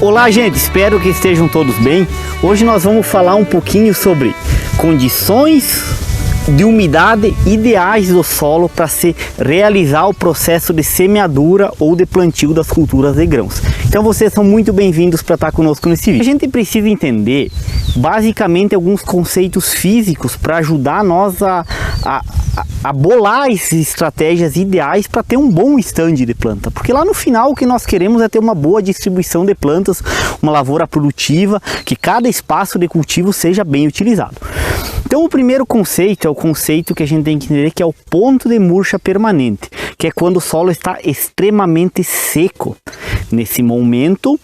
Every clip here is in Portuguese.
Olá, gente, espero que estejam todos bem. Hoje nós vamos falar um pouquinho sobre condições de umidade ideais do solo para se realizar o processo de semeadura ou de plantio das culturas de grãos. Então vocês são muito bem-vindos para estar conosco nesse vídeo. A gente precisa entender basicamente alguns conceitos físicos para ajudar nós a bolar essas estratégias ideais para ter um bom stand de planta, porque lá no final o que nós queremos é ter uma boa distribuição de plantas, uma lavoura produtiva, que cada espaço de cultivo seja bem utilizado. Então o primeiro conceito é o conceito que a gente tem que entender, que é o ponto de murcha permanente, que é quando o solo está extremamente seco. Nesse momento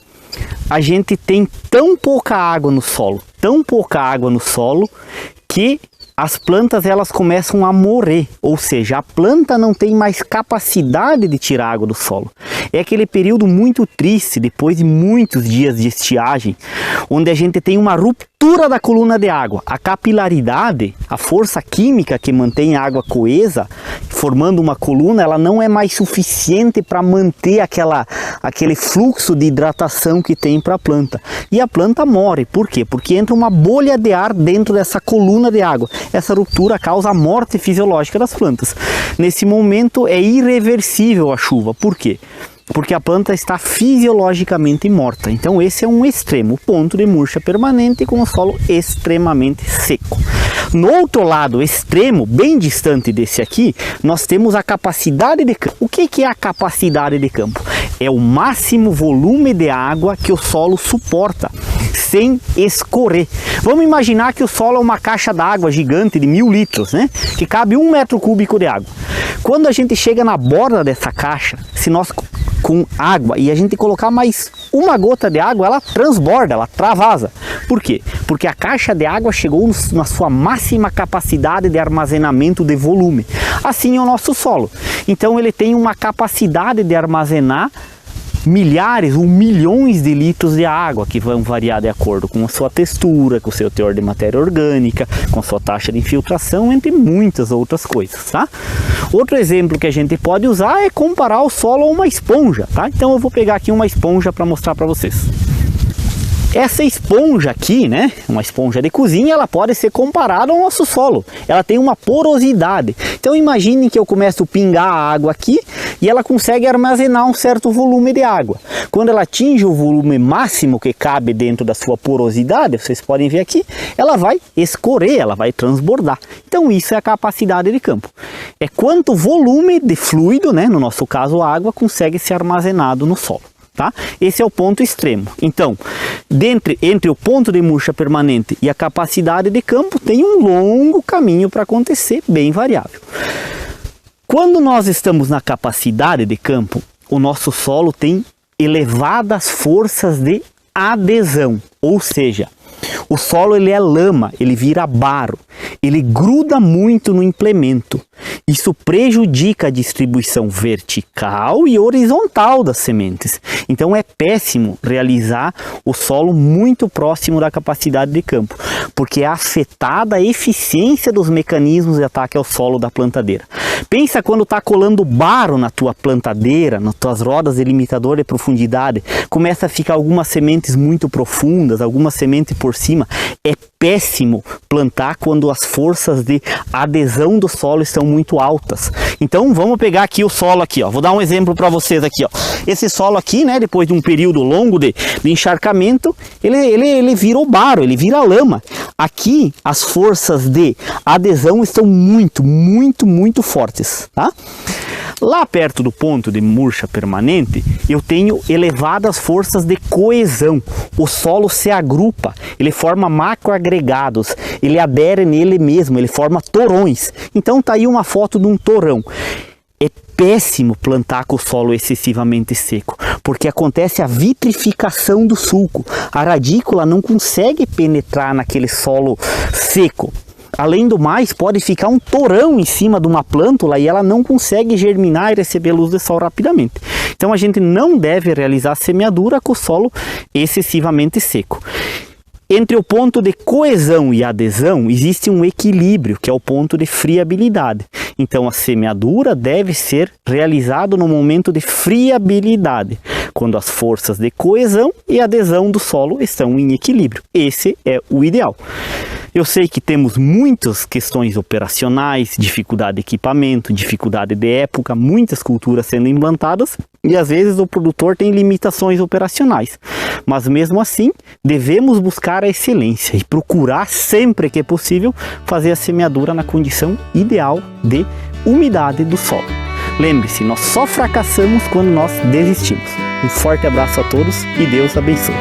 a gente tem tão pouca água no solo, que as plantas elas começam a morrer, ou seja, a planta não tem mais capacidade de tirar água do solo. É aquele período muito triste, depois de muitos dias de estiagem, onde a gente tem uma ruptura da coluna de água. A capilaridade, a força química que mantém a água coesa, formando uma coluna, ela não é mais suficiente para manter aquele fluxo de hidratação que tem para a planta. E a planta morre. Por quê? Porque entra uma bolha de ar dentro dessa coluna de água. Essa ruptura causa a morte fisiológica das plantas. Nesse momento é irreversível a chuva. Por quê? Porque a planta está fisiologicamente morta. Então esse é um extremo, o ponto de murcha permanente com o solo extremamente seco. No outro lado extremo, bem distante desse aqui, nós temos a capacidade de campo. O que é a capacidade de campo? É o máximo volume de água que o solo suporta, sem escorrer. Vamos imaginar que o solo é uma caixa d'água gigante de 1000 litros, né? Que cabe 1 metro cúbico de água. Quando a gente chega na borda dessa caixa, se nós com água e a gente colocar mais uma gota de água, ela transborda, ela travasa. Por quê? Porque a caixa de água chegou na sua máxima capacidade de armazenamento de volume. Assim é o nosso solo. Então ele tem uma capacidade de armazenar milhares ou milhões de litros de água, que vão variar de acordo com a sua textura, com o seu teor de matéria orgânica, com a sua taxa de infiltração, entre muitas outras coisas, tá? Outro exemplo que a gente pode usar é comparar o solo a uma esponja, tá? Então eu vou pegar aqui uma esponja para mostrar para vocês. Essa esponja aqui, né, uma esponja de cozinha, ela pode ser comparada ao nosso solo. Ela tem uma porosidade. Então imagine que eu começo a pingar a água aqui e ela consegue armazenar um certo volume de água. Quando ela atinge o volume máximo que cabe dentro da sua porosidade, vocês podem ver aqui, ela vai escorrer, ela vai transbordar. Então isso é a capacidade de campo. É quanto volume de fluido, né, no nosso caso a água, consegue ser armazenado no solo. Tá? Esse é o ponto extremo. Então, entre o ponto de murcha permanente e a capacidade de campo, tem um longo caminho para acontecer, bem variável. Quando nós estamos na capacidade de campo, o nosso solo tem elevadas forças de adesão, ou seja, o solo ele é lama, ele vira barro, ele gruda muito no implemento. Isso prejudica a distribuição vertical e horizontal das sementes. Então é péssimo realizar o solo muito próximo da capacidade de campo, porque é afetada a eficiência dos mecanismos de ataque ao solo da plantadeira. Pensa quando está colando barro na tua plantadeira, nas tuas rodas de limitador de profundidade, começa a ficar algumas sementes muito profundas, algumas sementes por cima. É péssimo plantar quando as forças de adesão do solo estão muito altas. Então vamos pegar aqui o solo aqui, ó. Vou dar um exemplo para vocês aqui, ó. Esse solo aqui, né, depois de um período longo de encharcamento, ele virou barro, ele vira lama. Aqui as forças de adesão estão muito fortes, tá? Lá perto do ponto de murcha permanente, eu tenho elevadas forças de coesão. O solo se agrupa, ele forma macroagregados, ele adere nele mesmo, ele forma torões. Então tá aí uma foto de um torão. É péssimo plantar com o solo excessivamente seco, porque acontece a vitrificação do sulco. A radícula não consegue penetrar naquele solo seco. Além do mais, pode ficar um torão em cima de uma plântula e ela não consegue germinar e receber luz de sol rapidamente. Então a gente não deve realizar semeadura com o solo excessivamente seco. Entre o ponto de coesão e adesão existe um equilíbrio, que é o ponto de friabilidade. Então a semeadura deve ser realizada no momento de friabilidade. quando as forças de coesão e adesão do solo estão em equilíbrio. Esse é o ideal. Eu sei que temos muitas questões operacionais, dificuldade de equipamento, dificuldade de época, muitas culturas sendo implantadas e às vezes o produtor tem limitações operacionais. Mas mesmo assim, devemos buscar a excelência e procurar sempre que possível fazer a semeadura na condição ideal de umidade do solo. Lembre-se, nós só fracassamos quando nós desistimos. Um forte abraço a todos e Deus abençoe.